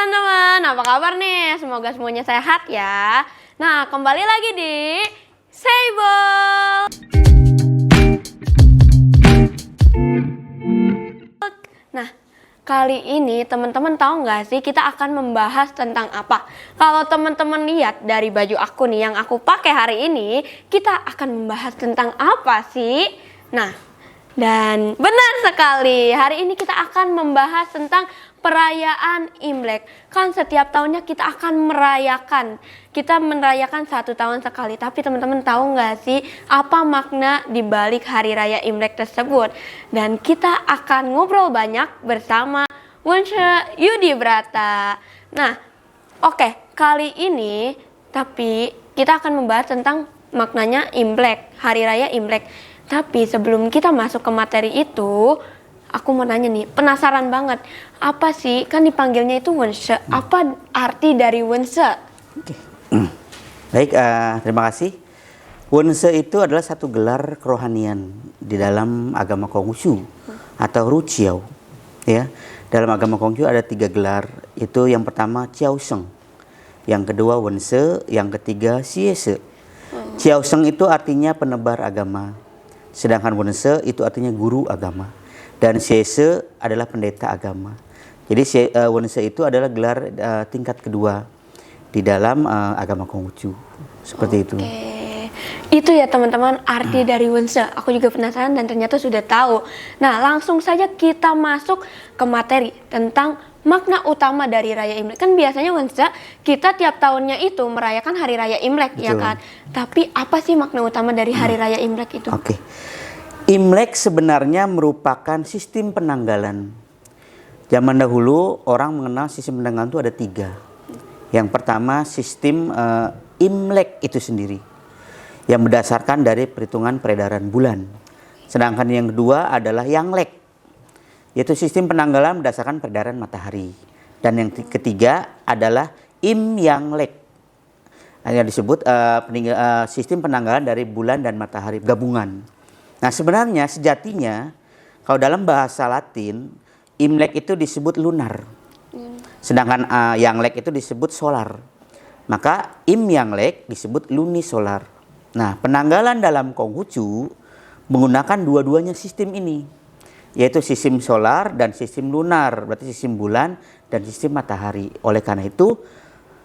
teman-teman, apa kabar nih? Semoga semuanya sehat ya. Nah, kembali lagi di Seibol. Nah, kali ini teman-teman tahu nggak sih kita akan membahas tentang apa? Kalau teman-teman lihat dari baju aku nih yang aku pakai hari ini, kita akan membahas tentang apa sih? Nah, dan benar sekali, hari ini kita akan membahas tentang perayaan Imlek. Kan setiap tahunnya kita akan merayakan. Kita merayakan 1 tahun sekali. Tapi teman-teman tahu nggak sih apa makna di balik hari raya Imlek tersebut? Dan kita akan ngobrol banyak bersama Wunse Yudi Brata. Nah, oke, kali ini tapi kita akan membahas tentang maknanya Imlek, hari raya Imlek. Tapi sebelum kita masuk ke materi itu, aku mau nanya nih, penasaran banget. Apa sih, kan dipanggilnya itu Wunse, apa arti dari Wunse? Oke. Baik, terima kasih. Wunse itu adalah satu gelar kerohanian di dalam agama Konghucu atau Ruqiao. Ya, dalam agama Konghucu ada 3 gelar. Itu yang pertama Qiao Sheng, yang kedua Wunse, yang ketiga Xie Se. Qiao Sheng itu artinya penebar agama, sedangkan Wunse itu artinya guru agama, dan Xie Se adalah pendeta agama. Jadi Wunse itu adalah gelar tingkat kedua di dalam agama Konghucu. Seperti itu. Itu ya teman-teman arti dari Wunse. Aku juga penasaran dan ternyata sudah tahu. Nah, langsung saja kita masuk ke materi tentang makna utama dari Raya Imlek. Kan biasanya Wunse kita tiap tahunnya itu merayakan Hari Raya Imlek. Betul. Ya kan? Tapi apa sih makna utama dari Hari Raya Imlek itu? Oke. Imlek sebenarnya merupakan sistem penanggalan. Zaman dahulu orang mengenal sistem penanggalan itu ada 3. Yang pertama sistem Imlek itu sendiri, yang berdasarkan dari perhitungan peredaran bulan. Sedangkan yang kedua adalah Yanglek, yaitu sistem penanggalan berdasarkan peredaran matahari. Dan yang ketiga adalah Imyanglek, yang disebut sistem penanggalan dari bulan dan matahari gabungan. Nah, sebenarnya sejatinya kalau dalam bahasa Latin Imlek itu disebut lunar, sedangkan Yanglek itu disebut solar. Maka Imyanglek disebut lunisolar. Nah, penanggalan dalam Konghucu menggunakan dua-duanya sistem ini, yaitu sistem solar dan sistem lunar, berarti sistem bulan dan sistem matahari. Oleh karena itu,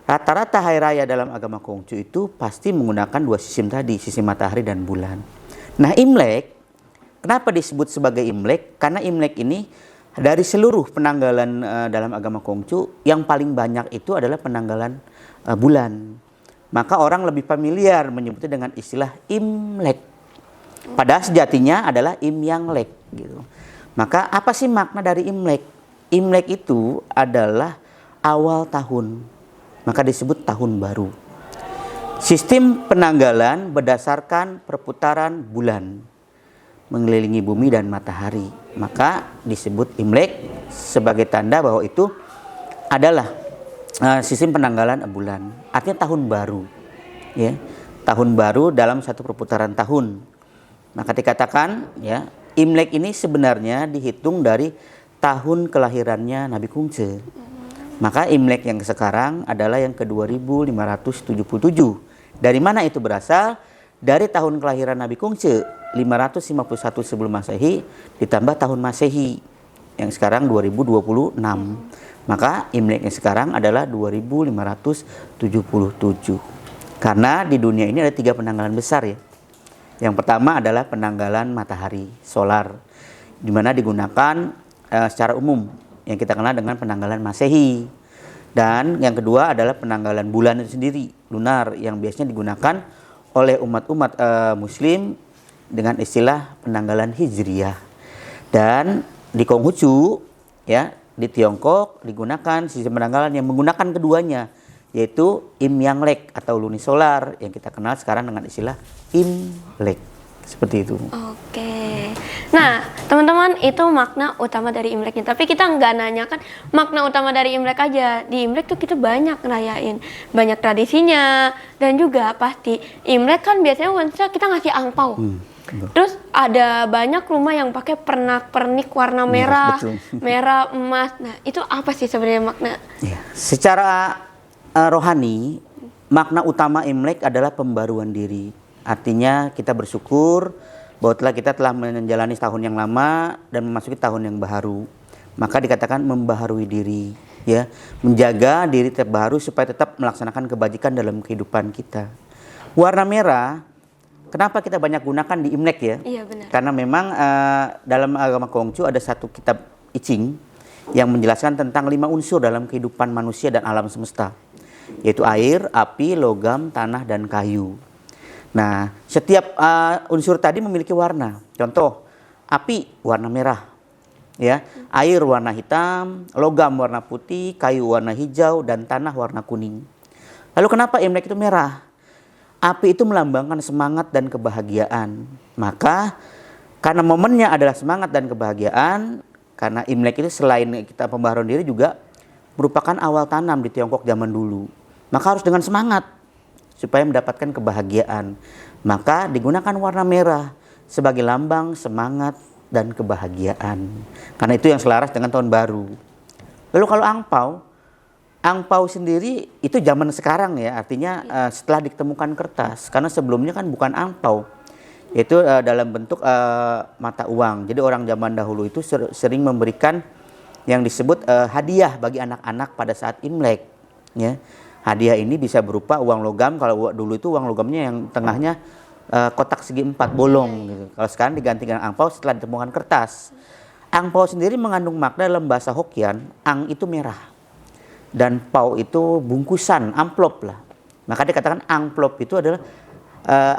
rata-rata hari raya dalam agama Konghucu itu pasti menggunakan 2 sistem tadi, sistem matahari dan bulan. Nah, Imlek, kenapa disebut sebagai Imlek? Karena Imlek ini dari seluruh penanggalan dalam agama Konghucu yang paling banyak itu adalah penanggalan bulan. Maka orang lebih familiar menyebutnya dengan istilah Imlek. Padahal sejatinya adalah Imyanglek gitu. Maka apa sih makna dari Imlek? Imlek itu adalah awal tahun. Maka disebut tahun baru. Sistem penanggalan berdasarkan perputaran bulan mengelilingi bumi dan matahari. Maka disebut Imlek sebagai tanda bahwa itu adalah sistem penanggalan bulan. Artinya tahun baru. Ya, tahun baru dalam satu perputaran tahun. Maka dikatakan ya, Imlek ini sebenarnya dihitung dari tahun kelahirannya Nabi Kungce. Maka Imlek yang sekarang adalah yang ke-2577. Dari mana itu berasal? Dari tahun kelahiran Nabi Kungce 551 sebelum Masehi ditambah tahun Masehi yang sekarang 2026. Maka Imlek yang sekarang adalah 2577. Karena di dunia ini ada 3 penanggalan besar ya. Yang pertama adalah penanggalan matahari, solar, di mana digunakan secara umum yang kita kenal dengan penanggalan Masehi. Dan yang kedua adalah penanggalan bulan itu sendiri, lunar, yang biasanya digunakan oleh umat-umat Muslim dengan istilah penanggalan Hijriyah. Dan di Konghucu ya, di Tiongkok digunakan sistem penanggalan yang menggunakan keduanya, yaitu Imyanglek atau lunisolar yang kita kenal sekarang dengan istilah Imlek. Seperti itu. Oke. Nah, teman-teman, itu makna utama dari Imleknya. Tapi kita nggak nanyakan makna utama dari Imlek aja. Di Imlek tuh kita banyak ngerayain, banyak tradisinya, dan juga pasti Imlek kan biasanya Wunse kita ngasih angpau. Terus ada banyak rumah yang pakai pernak-pernik warna merah, betul. merah, emas. Nah, itu apa sih sebenarnya makna? Ya. Secara rohani, makna utama Imlek adalah pembaruan diri. Artinya kita bersyukur bahwa kita telah menjalani tahun yang lama dan memasuki tahun yang baru. Maka dikatakan membaharui diri, ya, menjaga diri tetap baru supaya tetap melaksanakan kebajikan dalam kehidupan kita. Warna merah, kenapa kita banyak gunakan di Imlek ya? Iya benar. Karena memang dalam agama Konghucu ada satu kitab I Ching yang menjelaskan tentang 5 unsur dalam kehidupan manusia dan alam semesta, yaitu air, api, logam, tanah, dan kayu. Nah, setiap unsur tadi memiliki warna. Contoh, api warna merah, ya, air warna hitam, logam warna putih, kayu warna hijau, dan tanah warna kuning. Lalu kenapa Imlek itu merah? Api itu melambangkan semangat dan kebahagiaan. Maka karena momennya adalah semangat dan kebahagiaan, karena Imlek itu selain kita pembaharuan diri juga merupakan awal tanam di Tiongkok zaman dulu. Maka harus dengan semangat supaya mendapatkan kebahagiaan. Maka digunakan warna merah sebagai lambang semangat dan kebahagiaan. Karena itu yang selaras dengan tahun baru. Lalu kalau angpau sendiri itu zaman sekarang ya, artinya setelah ditemukan kertas. Karena sebelumnya kan bukan angpau, yaitu dalam bentuk mata uang. Jadi orang zaman dahulu itu sering memberikan yang disebut hadiah bagi anak-anak pada saat Imlek, ya. Hadiah ini bisa berupa uang logam. Kalau dulu itu uang logamnya yang tengahnya kotak segi 4 bolong gitu. Kalau sekarang diganti dengan angpau setelah ditemukan kertas. Angpau sendiri mengandung makna dalam bahasa Hokkien. Ang itu merah dan pau itu bungkusan, amplop lah. Maka dikatakan amplop itu adalah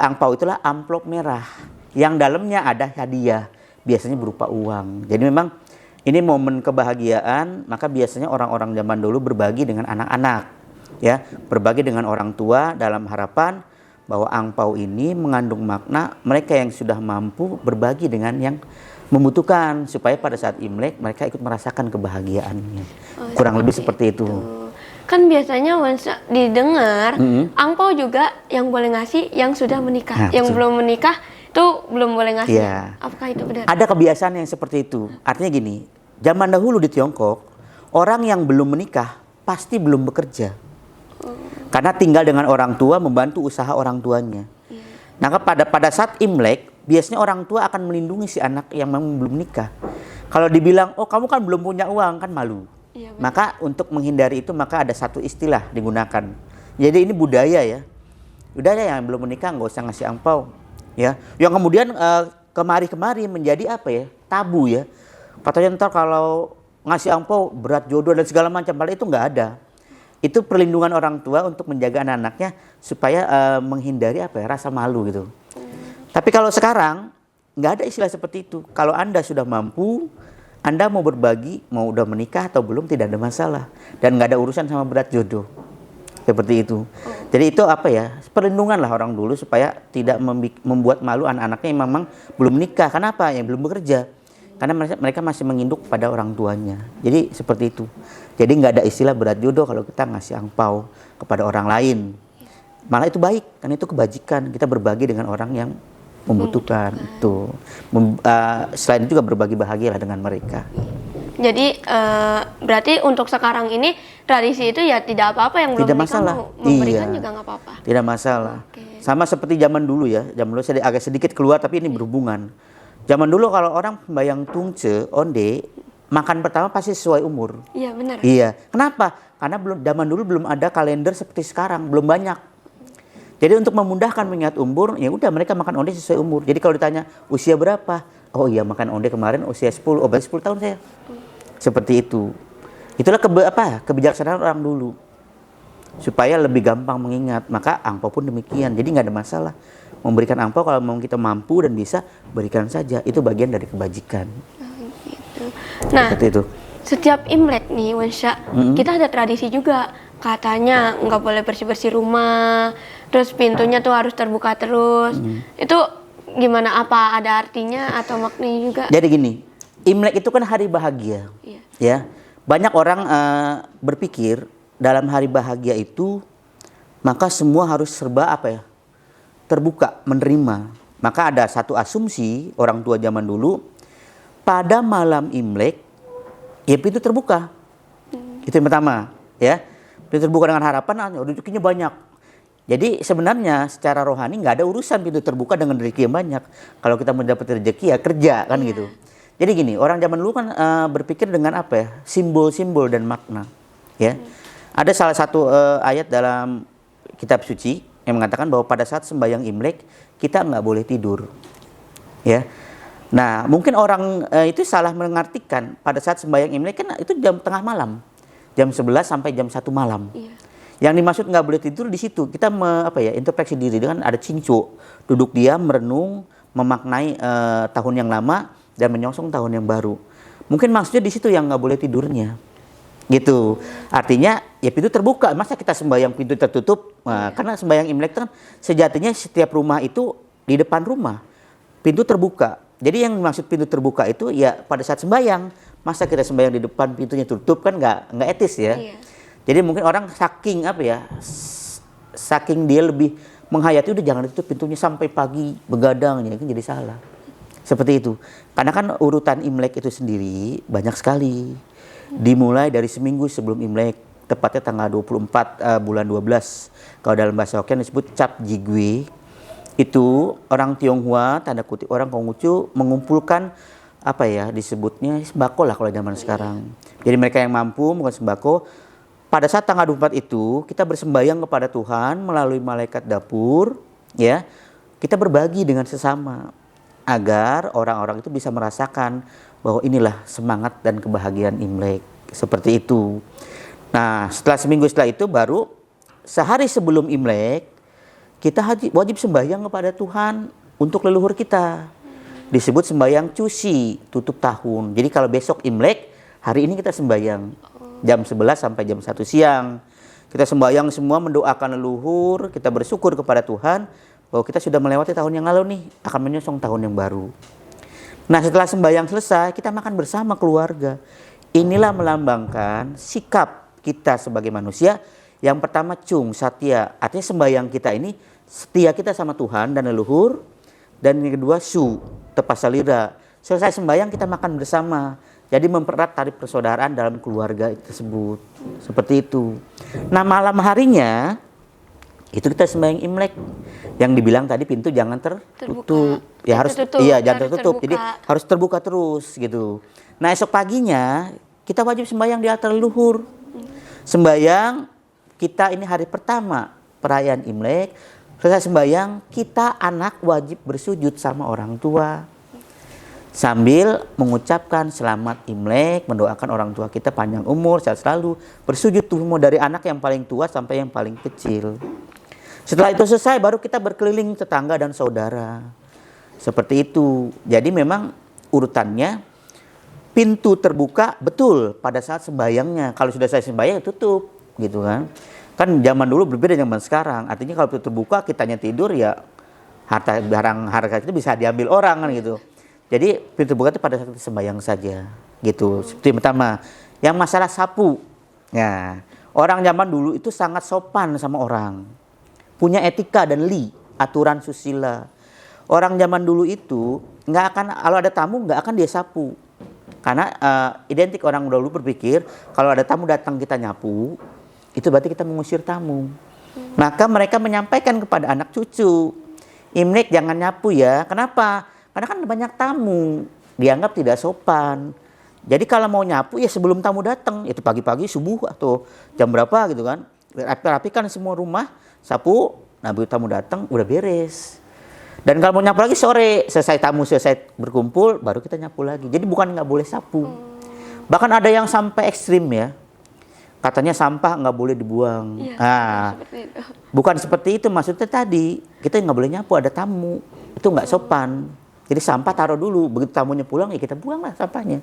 angpau itulah amplop merah yang dalamnya ada hadiah, biasanya berupa uang. Jadi memang ini momen kebahagiaan. Maka biasanya orang-orang zaman dulu berbagi dengan anak-anak, ya, berbagi dengan orang tua dalam harapan bahwa angpau ini mengandung makna mereka yang sudah mampu berbagi dengan yang membutuhkan, supaya pada saat Imlek mereka ikut merasakan kebahagiaannya. Kurang lebih seperti itu. Kan biasanya didengar angpau juga yang boleh ngasih yang sudah menikah. Nah, yang betul. belum menikah itu belum boleh ngasih. Iya. Apakah itu benar? Ada kebiasaan yang seperti itu. Artinya gini, zaman dahulu di Tiongkok, orang yang belum menikah pasti belum bekerja. Karena tinggal dengan orang tua, membantu usaha orang tuanya. Nah, pada saat Imlek, biasanya orang tua akan melindungi si anak yang memang belum nikah. Kalau dibilang, oh kamu kan belum punya uang, kan malu. Iya, Maka untuk menghindari itu, maka ada satu istilah digunakan. Jadi ini budaya ya. Budaya yang belum menikah nggak usah ngasih angpau. Ya, yang kemudian kemari-kemari menjadi apa ya? Tabu ya. Katanya ntar kalau ngasih angpau berat jodoh dan segala macam, padahal itu nggak ada. Itu perlindungan orang tua untuk menjaga anak-anaknya supaya menghindari apa ya, rasa malu gitu. Tapi kalau sekarang nggak ada istilah seperti itu. Kalau Anda sudah mampu, Anda mau berbagi, mau udah menikah atau belum, tidak ada masalah. Dan nggak ada urusan sama berat jodoh. Seperti itu. Jadi itu apa ya, perlindungan lah orang dulu supaya tidak membuat malu anak-anaknya yang memang belum nikah. Kenapa? Yang belum bekerja. Karena mereka masih menginduk pada orang tuanya. Jadi seperti itu. Jadi nggak ada istilah berat jodoh kalau kita ngasih angpau kepada orang lain. Malah itu baik, karena itu kebajikan. Kita berbagi dengan orang yang membutuhkan itu. Selain itu juga berbagi bahagia lah dengan mereka. Jadi berarti untuk sekarang ini tradisi itu ya tidak apa-apa, yang belum Tidak menikah masalah. mau memberikan Iya. juga nggak apa-apa. Tidak masalah. Oke. Sama seperti zaman dulu ya. Zaman dulu saya agak sedikit keluar tapi ini berhubungan. Zaman dulu kalau orang pembayang tungce, onde, makan pertama pasti sesuai umur. Iya benar. Iya. Kenapa? Karena zaman dulu belum ada kalender seperti sekarang, belum banyak. Jadi untuk memudahkan mengingat umur, ya udah mereka makan onde sesuai umur. Jadi kalau ditanya usia berapa? Oh iya, makan onde kemarin usia 10. Oh berarti 10 tahun saya. Seperti itu. Itulah kebijaksanaan orang dulu. Supaya lebih gampang mengingat. Maka angpau pun demikian. Jadi nggak ada masalah. Memberikan angpau kalau memang kita mampu dan bisa, berikan saja. Itu bagian dari kebajikan. Gitu. Nah, Seperti itu. setiap Imlek nih, Wansya, kita ada tradisi juga. Katanya nggak boleh bersih-bersih rumah, terus pintunya tuh harus terbuka terus. Itu gimana? Apa ada artinya atau maknanya juga? Jadi gini, Imlek itu kan hari bahagia. Iya. Ya, banyak orang berpikir dalam hari bahagia itu maka semua harus serba apa ya, terbuka, menerima. Maka ada satu asumsi orang tua zaman dulu, pada malam Imlek ya pintu terbuka. Itu yang pertama, ya. Pintu terbuka dengan harapan rezekinya banyak. Jadi sebenarnya secara rohani nggak ada urusan pintu terbuka dengan rezeki yang banyak. Kalau kita mendapat rezeki ya kerja kan gitu. Jadi gini, orang zaman dulu kan berpikir dengan apa ya? Simbol-simbol dan makna, ya. Ada salah satu ayat dalam kitab suci yang mengatakan bahwa pada saat sembahyang Imlek kita nggak boleh tidur, ya. Nah, mungkin orang itu salah mengartikan pada saat sembahyang Imlek kan itu jam tengah malam, jam 11 sampai jam 1 malam. Iya. Yang dimaksud nggak boleh tidur di situ kita introspeksi diri dengan ada cincu, duduk diam, merenung, memaknai tahun yang lama dan menyongsong tahun yang baru. Mungkin maksudnya di situ yang nggak boleh tidurnya, gitu. Artinya ya pintu terbuka. Masa kita sembahyang pintu tertutup? Nah, karena sembahyang Imlek kan sejatinya setiap rumah itu di depan rumah pintu terbuka. Jadi yang maksud pintu terbuka itu ya pada saat sembahyang. Masa kita sembahyang di depan pintunya tutup kan nggak etis ya. Iya. Jadi mungkin orang saking dia lebih menghayati udah jangan ditutup pintunya sampai pagi begadang, ya kan jadi salah. Seperti itu. Karena kan urutan Imlek itu sendiri banyak sekali. Dimulai dari seminggu sebelum Imlek, tepatnya tanggal 24 bulan 12. Kalau dalam bahasa Hokkien disebut Cap Jigwe. Itu orang Tionghoa, tanda kutip orang Konghucu mengumpulkan disebutnya sembako lah kalau zaman sekarang. Jadi mereka yang mampu bukan sembako. Pada saat tanggal 24 itu kita bersembahyang kepada Tuhan melalui malaikat dapur, ya. Kita berbagi dengan sesama agar orang-orang itu bisa merasakan bahwa inilah semangat dan kebahagiaan Imlek, seperti itu. Nah, seminggu setelah itu baru sehari sebelum Imlek kita wajib sembahyang kepada Tuhan untuk leluhur kita. Disebut sembahyang cuci, tutup tahun. Jadi kalau besok Imlek, hari ini kita sembahyang jam 11 sampai jam 1 siang. Kita sembahyang semua mendoakan leluhur, kita bersyukur kepada Tuhan bahwa kita sudah melewati tahun yang lalu nih, akan menyongsong tahun yang baru. Nah, setelah sembahyang selesai, kita makan bersama keluarga. Inilah melambangkan sikap kita sebagai manusia. Yang pertama cung, satya, artinya sembahyang kita ini setia kita sama Tuhan dan leluhur. Dan yang kedua su, tepasalira. Selesai sembahyang kita makan bersama. Jadi mempererat tali persaudaraan dalam keluarga tersebut. Seperti itu. Nah, malam harinya itu kita sembahyang Imlek. Yang dibilang tadi pintu jangan tertutup. Ya harus jangan tertutup. Jadi harus terbuka terus gitu. Nah, esok paginya kita wajib sembahyang di altar leluhur. Sembahyang kita ini hari pertama perayaan Imlek. Selesai sembahyang, kita anak wajib bersujud sama orang tua. Sambil mengucapkan selamat Imlek, mendoakan orang tua kita panjang umur, sehat selalu. Bersujud tuh mau dari anak yang paling tua sampai yang paling kecil. Setelah itu selesai baru kita berkeliling tetangga dan saudara. Seperti itu. Jadi memang urutannya pintu terbuka betul pada saat sembahyangnya. Kalau sudah selesai sembahyang tutup gitu kan. Kan zaman dulu berbeda zaman sekarang. Artinya kalau pintu terbuka kitanya tidur ya harta kita bisa diambil orang kan gitu. Jadi pintu terbuka itu pada saat sembahyang saja gitu. Seperti yang pertama. Yang masalah sapu. Ya, orang zaman dulu itu sangat sopan sama orang. Punya etika dan aturan susila. Orang zaman dulu itu nggak akan, kalau ada tamu nggak akan dia sapu. Karena identik orang dulu berpikir kalau ada tamu datang kita nyapu, itu berarti kita mengusir tamu. Maka mereka menyampaikan kepada anak cucu, Imlek jangan nyapu ya. Kenapa? Karena kan banyak tamu, dianggap tidak sopan. Jadi kalau mau nyapu ya sebelum tamu datang, itu pagi-pagi subuh atau jam berapa gitu kan. Rapikan semua rumah, sapu, nah begitu tamu datang udah beres. Dan kalau mau nyapu lagi sore, selesai berkumpul, baru kita nyapu lagi. Jadi bukan nggak boleh sapu. Bahkan ada yang sampai ekstrim ya. Katanya sampah nggak boleh dibuang. Ya, bukan seperti itu maksudnya tadi. Kita nggak boleh nyapu, ada tamu. Itu nggak sopan. Jadi sampah taruh dulu, begitu tamunya pulang ya kita buang lah sampahnya.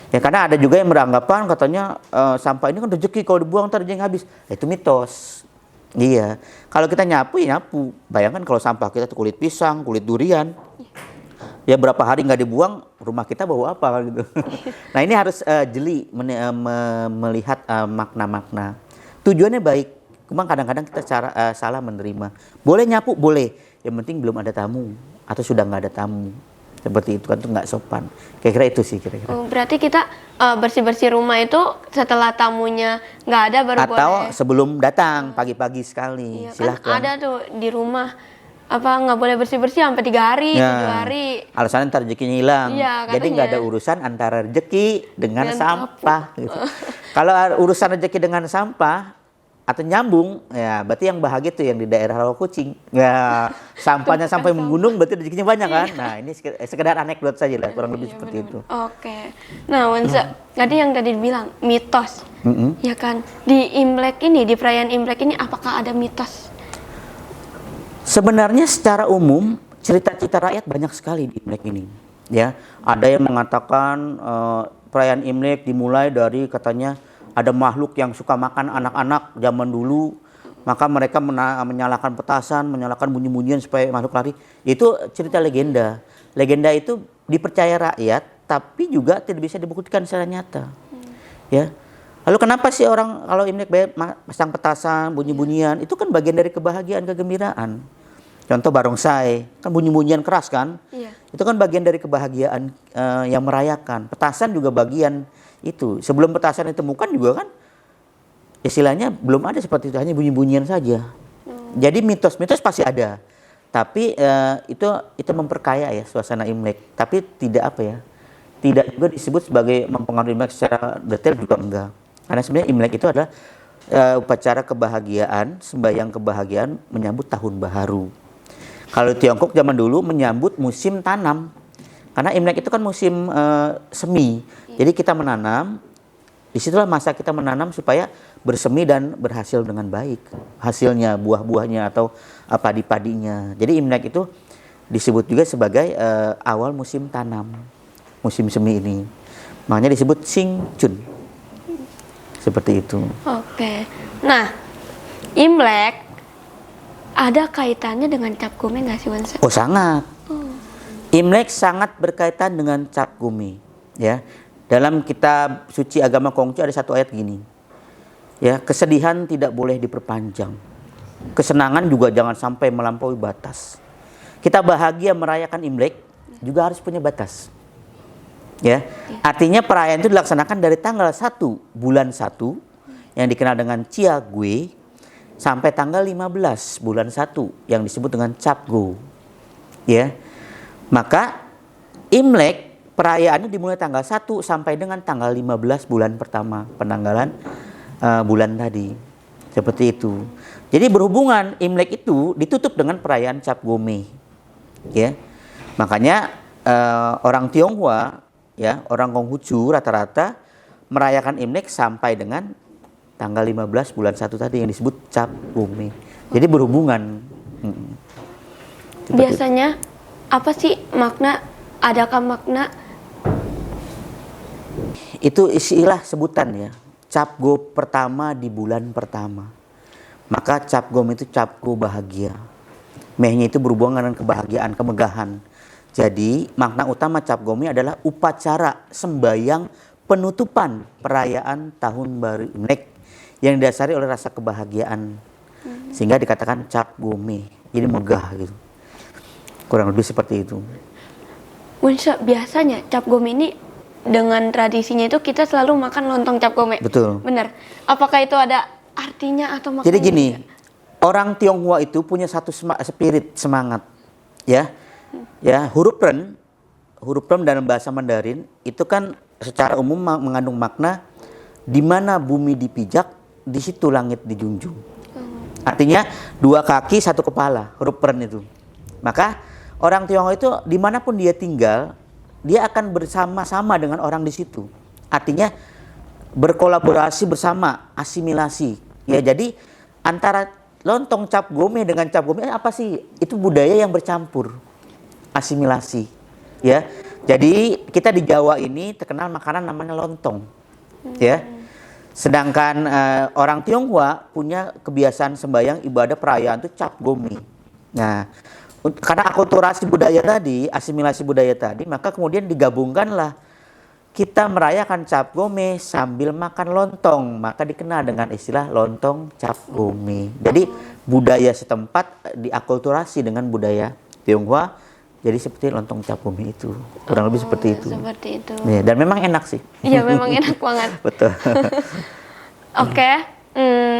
Ya karena ada juga yang beranggapan katanya sampah ini kan rezeki kalau dibuang ntar yang habis. Itu mitos. Iya. Kalau kita nyapu ya nyapu. Bayangkan kalau sampah kita tuh kulit pisang, kulit durian. Ya berapa hari nggak dibuang, rumah kita bau apa kan gitu. Nah ini harus jeli melihat makna-makna. Tujuannya baik, cuma kadang-kadang kita salah menerima. Boleh nyapu, boleh. Yang penting belum ada tamu. atau sudah nggak ada tamu. Seperti itu kan tuh nggak sopan. Kira-kira itu sih kira-kira. Berarti kita bersih-bersih rumah itu setelah tamunya nggak ada baru Atau boleh. sebelum datang pagi-pagi sekali. Iya, kan Silahkan. ada tuh di rumah nggak boleh bersih-bersih sampai 3 hari, 7 hari. Alasannya ntar rezekinya hilang. Iya, Jadi nggak ada katanya. urusan antara rezeki dengan Dengan sampah. Gitu. Kalau urusan rezeki dengan sampah atau nyambung, ya berarti yang bahagia tuh yang di daerah Rawa Kucing. Ya, sampahnya sampai menggunung berarti rezekinya banyak kan. Nah, ini sekedar anekdot saja lah, kurang lebih seperti itu. Oke. Nah, Wansa, tadi yang tadi bilang mitos. Mm-mm. Ya kan? Di Imlek ini, di perayaan Imlek ini apakah ada mitos? Sebenarnya secara umum cerita-cerita rakyat banyak sekali di Imlek ini. Ya, ada yang mengatakan perayaan Imlek dimulai dari katanya ada makhluk yang suka makan anak-anak zaman dulu, maka mereka menyalakan petasan, menyalakan bunyi-bunyian supaya makhluk lari. Itu cerita legenda. Legenda itu dipercaya rakyat, tapi juga tidak bisa dibuktikan secara nyata. Ya. Lalu kenapa sih orang kalau Imlek pasang petasan, bunyi-bunyian, itu kan bagian dari kebahagiaan, kegembiraan. Contoh barongsai, kan bunyi-bunyian keras kan? Iya. Itu kan bagian dari kebahagiaan yang merayakan. Petasan juga bagian itu. Sebelum petasan ditemukan juga kan istilahnya belum ada seperti itu, hanya bunyi-bunyian saja. Jadi mitos-mitos pasti ada. Tapi itu memperkaya ya suasana Imlek. Tapi tidak apa ya? Tidak juga disebut sebagai mempengaruhi Imlek secara detail juga enggak. Karena sebenarnya Imlek itu adalah upacara kebahagiaan, sembahyang kebahagiaan menyambut tahun baru. Kalau Tiongkok zaman dulu menyambut musim tanam. Karena Imlek itu kan musim semi. Jadi kita menanam, disitulah masa kita menanam supaya bersemi dan berhasil dengan baik. Hasilnya, buah-buahnya atau padi-padinya. Jadi Imlek itu disebut juga sebagai awal musim tanam. Musim semi ini. Makanya disebut Sing Chun. Seperti itu. Oke. Nah, Imlek ada kaitannya dengan Cap Gome nggak sih, Wansa? Oh sangat. Imlek sangat berkaitan dengan Cap Gome. Ya. Dalam kitab suci agama Konghucu ada satu ayat gini. Ya, kesedihan tidak boleh diperpanjang. Kesenangan juga jangan sampai melampaui batas. Kita bahagia merayakan Imlek juga harus punya batas. Ya. Artinya perayaan itu dilaksanakan dari tanggal 1 bulan 1 yang dikenal dengan Chia Gui sampai tanggal 15 bulan 1 yang disebut dengan Cap Go. Ya. Maka Imlek perayaannya dimulai tanggal 1 sampai dengan tanggal 15 bulan pertama penanggalan bulan tadi. Seperti itu. Jadi berhubungan Imlek itu ditutup dengan perayaan Cap Gome. Ya. Makanya orang Tionghoa, ya, orang Konghucu rata-rata merayakan Imlek sampai dengan tanggal 15 bulan 1 tadi yang disebut Cap Gome. Jadi berhubungan. Biasanya apa sih makna? Adakah makna? Itu istilah sebutan ya. Cap Go pertama di bulan pertama. Maka Cap Gome itu Cap Go bahagia. Mehnya itu berhubungan dengan kebahagiaan, kemegahan. Jadi makna utama Cap Gome adalah upacara sembayang penutupan perayaan tahun baru Imlek yang didasari oleh rasa kebahagiaan. Sehingga dikatakan Cap Gome. Jadi megah gitu. Kurang lebih seperti itu. Wansa, biasanya Cap Gome ini dengan tradisinya itu kita selalu makan lontong Cap Gome. Betul. Benar. Apakah itu ada artinya atau maknanya? Jadi gini, orang Tionghoa itu punya satu spirit semangat, ya, ya huruf ren dalam bahasa Mandarin itu kan secara umum mengandung makna di mana bumi dipijak, di situ langit dijunjung. Artinya 2 kaki 1 kepala, huruf ren itu. Maka orang Tionghoa itu dimanapun dia tinggal, dia akan bersama-sama dengan orang di situ. Artinya berkolaborasi bersama, asimilasi. Ya, jadi antara lontong Cap Gome dengan Cap Gome apa sih? Itu budaya yang bercampur, asimilasi. Ya, jadi kita di Jawa ini terkenal makanan namanya lontong. Ya, sedangkan orang Tionghoa punya kebiasaan sembahyang ibadah perayaan itu Cap Gome. Nah, karena akulturasi budaya tadi, asimilasi budaya tadi, maka kemudian digabungkanlah kita merayakan Cap Gome sambil makan lontong, maka dikenal dengan istilah lontong Cap Gome. Jadi budaya setempat diakulturasi dengan budaya Tionghoa jadi seperti lontong cap umi itu, kurang lebih seperti itu. Seperti itu. Ya, dan memang enak sih. Iya, memang enak banget. Betul. Oke,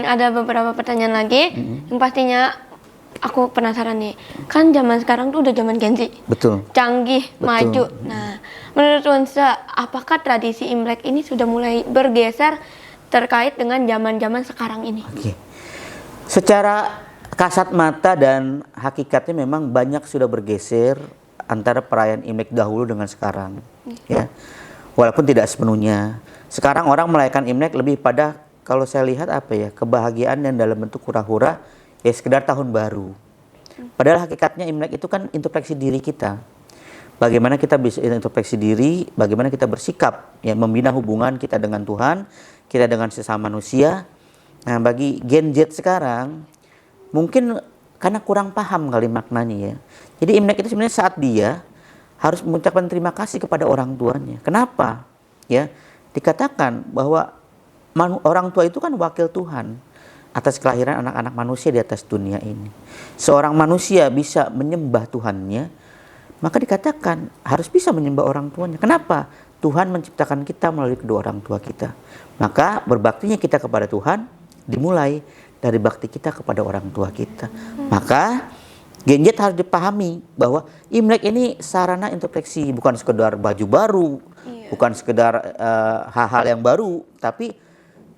ada beberapa pertanyaan lagi. Yang pastinya aku penasaran nih, kan zaman sekarang tuh udah zaman Gen Z. Betul. Canggih, Betul. maju. Nah, menurut Wonsa, apakah tradisi Imlek ini sudah mulai bergeser terkait dengan zaman-zaman sekarang ini? Oke. Secara kasat mata dan hakikatnya memang banyak sudah bergeser antara perayaan Imlek dahulu dengan sekarang. Ya. Walaupun tidak sepenuhnya. Sekarang orang merayakan Imlek lebih pada, kalau saya lihat kebahagiaan yang dalam bentuk hura-hura, ya sekedar tahun baru. Padahal hakikatnya Imlek itu kan introspeksi diri kita. Bagaimana kita bisa introspeksi diri, bagaimana kita bersikap, ya membina hubungan kita dengan Tuhan, kita dengan sesama manusia. Nah, bagi Gen Z sekarang, mungkin karena kurang paham kali maknanya ya. Jadi Imlek itu sebenarnya saat dia harus mengucapkan terima kasih kepada orang tuanya. Kenapa? Ya, dikatakan bahwa orang tua itu kan wakil Tuhan atas kelahiran anak-anak manusia di atas dunia ini. Seorang manusia bisa menyembah Tuhannya, maka dikatakan harus bisa menyembah orang tuanya. Kenapa? Tuhan menciptakan kita melalui kedua orang tua kita. Maka berbaktinya kita kepada Tuhan dimulai dari bakti kita kepada orang tua kita. Maka Gen Z harus dipahami bahwa Imlek ini sarana introspeksi, bukan sekedar baju baru, bukan sekedar hal-hal yang baru, tapi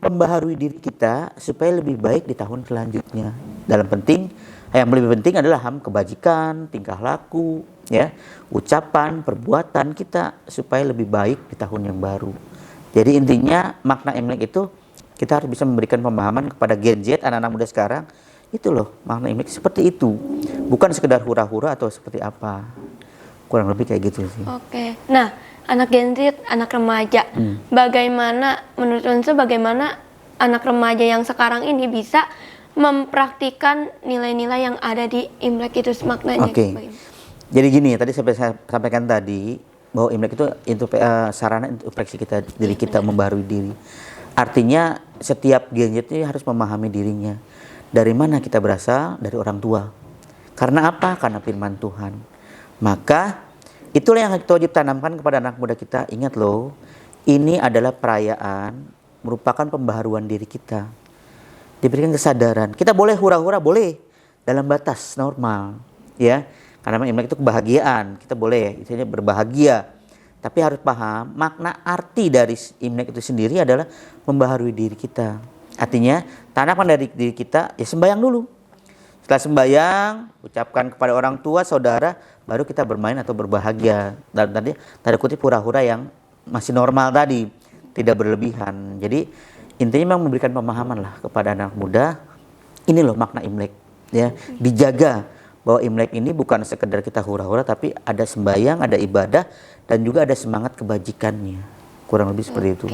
membaharui diri kita supaya lebih baik di tahun selanjutnya. Yang lebih penting adalah kebajikan, tingkah laku, ya, ucapan, perbuatan kita supaya lebih baik di tahun yang baru. Jadi intinya makna Imlek itu kita harus bisa memberikan pemahaman kepada Gen Z, anak-anak muda sekarang. Itu loh makna Imlek seperti itu, bukan sekedar hura-hura atau seperti apa. Kurang lebih kayak gitu sih. Oke. Nah, anak Gen Z, anak remaja, bagaimana menurut Unsa, bagaimana anak remaja yang sekarang ini bisa mempraktikkan nilai-nilai yang ada di Imlek itu maknanya? Oke. Jadi gini, tadi saya sampaikan tadi bahwa Imlek itu sarana introspeksi kita, diri kita, membaharui diri. Artinya setiap Gen Z ini harus memahami dirinya. Dari mana kita berasal? Dari orang tua. Karena apa? Karena firman Tuhan. Maka itulah yang kita wajib tanamkan kepada anak muda kita. Ingat loh, ini adalah perayaan, merupakan pembaharuan diri kita. Diberikan kesadaran. Kita boleh hura-hura, boleh dalam batas normal, ya. Karena Imlek itu kebahagiaan, kita boleh istilahnya berbahagia. Tapi harus paham makna arti dari Imlek itu sendiri adalah membaharui diri kita. Artinya tanamkan dari diri kita, ya sembahyang dulu. Setelah sembahyang, ucapkan kepada orang tua, saudara, baru kita bermain atau berbahagia. Dan tadi tanda kutip hura-hura yang masih normal tadi, tidak berlebihan. Jadi intinya memang memberikan pemahaman lah kepada anak muda. Ini loh makna Imlek, ya. Dijaga bahwa Imlek ini bukan sekedar kita hura-hura, tapi ada sembahyang, ada ibadah, dan juga ada semangat kebajikannya. Kurang lebih seperti itu.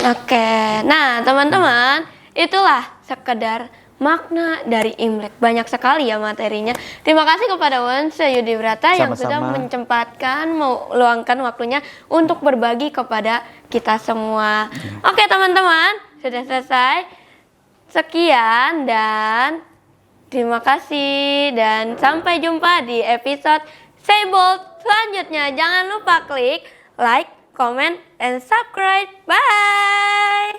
Oke. Nah, teman-teman, itulah sekedar makna dari Imlek. Banyak sekali ya materinya. Terima kasih kepada Wonsa Yudibrata yang sudah menyempatkan meluangkan waktunya untuk berbagi kepada kita semua. Oke, teman-teman, sudah selesai. Sekian dan terima kasih dan sampai jumpa di episode Say Bold selanjutnya. Jangan lupa klik like, comment, and subscribe. Bye!